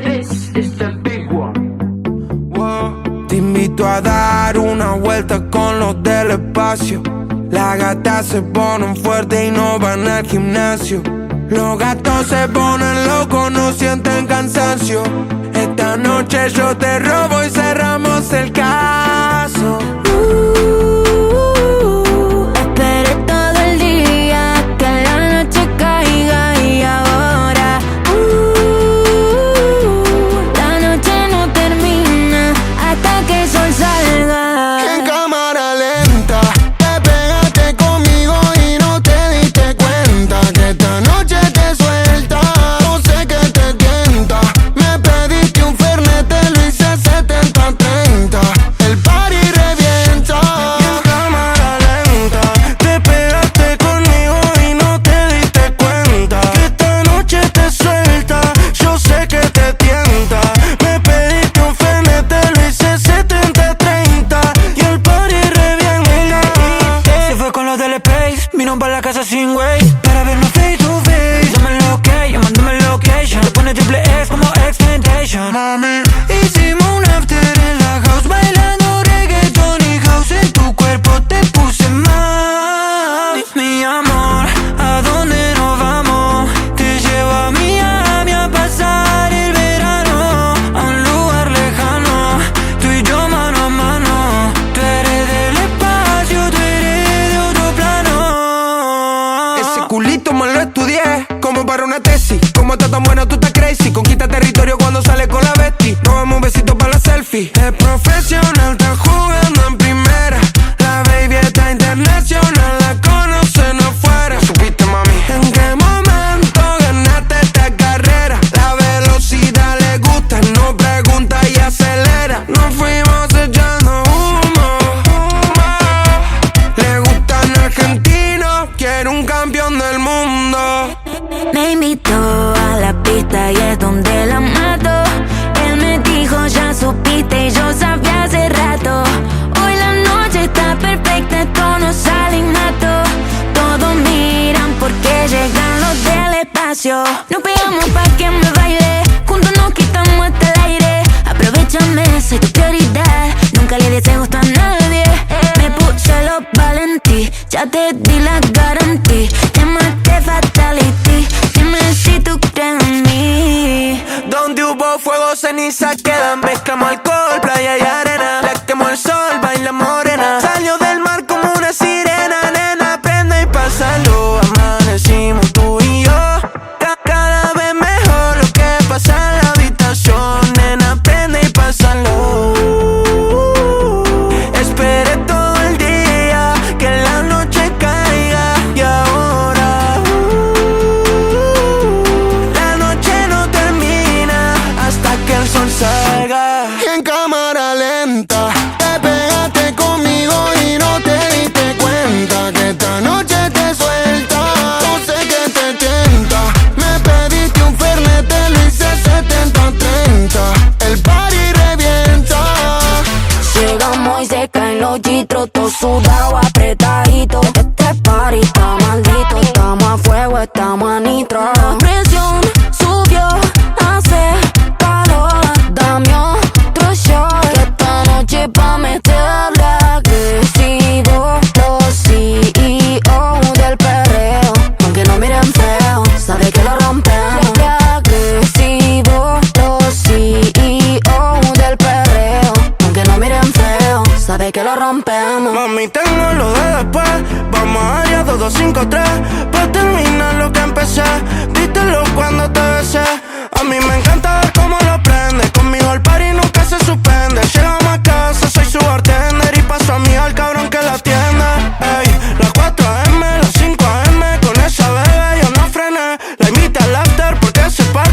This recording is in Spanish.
This is the big one. Te invito a dar una vuelta con los del espacio. Las gatas se ponen fuertes y no van al gimnasio. Los gatos se ponen locos, no sienten cansancio. Esta noche yo te robo y cerramos el caso. Esperé todo el día que la noche caiga y ahora la noche no termina hasta que el sol salga. En cámara lenta te pegaste conmigo y no te diste cuenta que esta noche te suelta. No sé qué te tienta. Me pediste un fernet, te lo hice 70-30. El party revienta. En cámara lenta te pegaste conmigo y no te diste cuenta que esta noche te suelta. Yo sé que te tienta. Me pediste un fernet, te lo hice 70-30. Y el party revienta. Se fue con los del Space, vino pa' la casa sin way para vernos face to face. Dame lo que, llamándome location. Le pone triple X como X-Tentation. Mami, Hicimos un after en la house, bailando reggaeton y house. En tu cuerpo te puse mal. Mi amor, ¿a dónde nos vamos? Te llevo a Miami a pasar el verano, a un lugar lejano, tú y yo mano a mano. Tú eres del espacio, tú eres de otro plano. ese culito me lo estudié como para una tesis. Como estás tan buena, tú estás crazy. Conquista territorio cuando sale con la bestie. Nos damos un besito para la selfie. Es profesional, está jugando en primera. La baby está internacional, la conocen afuera. ¿Supiste, mami? ¿En qué momento ganaste esta carrera? La velocidad le gusta, no pregunta y acelera. Nos fuimos echando humo, humo. Le gustan argentinos, quiere un campeón del mundo. Me invitó a la pista y es donde la mato. Él me dijo ya supiste y yo sabía hace rato. Hoy la noche está perfecta, esto no sale innato. Todos miran porque llegan los del espacio. Nos pegamos pa' que me baile, juntos nos quitamos hasta el aire. Aprovechame, soy tu prioridad, nunca le deseo gusto a nadie. Me puse los valentí, ya te di la garantía. Llamaste fatality, dime si tú crees en mí. Donde hubo fuego, ceniza quedan. Mezclamos alcohol, playa y arena. La quemó el sol, baila morena. Salió del mar como una sirena. Nena, prende y pásalo. Amanecimos tú y yo. Cada vez mejor lo que pasa en la habitación. Nena, prende y pásalo. Esperé todo el día que la noche caiga. Y ahora la noche no termina hasta que el sol salga. En cámara lenta te pegaste conmigo y no te diste cuenta que esta noche te suelta. No sé qué te tienta. Me pediste un fernet, te lo hice 70-30. El party revienta. Llegamos y se caen los chitros, todo sudado, apretadito. Este party está maldito, estamos a fuego, estamos a nitro. La presión subió, hace calor. Dame otro shot, que esta noche pa' meterle agresivo. Los CEO del perreo, aunque no miren feo, sabe que lo rompemos. Agresivo, los CEO del perreo, aunque no miren feo, sabe que lo rompemos. Mami, tengo lo de después. Vamos a área 2253 pa' terminar lo que empecé. Dítelo cuando te besé. A mí me encanta ver cómo lo prende. Conmigo el party nunca se suspende. Llegamos a casa, soy su bartender y paso a mí al cabrón que la atienda. Ey, las 4 AM, las 5 AM, con esa bebé yo no frené. La invité al after porque se para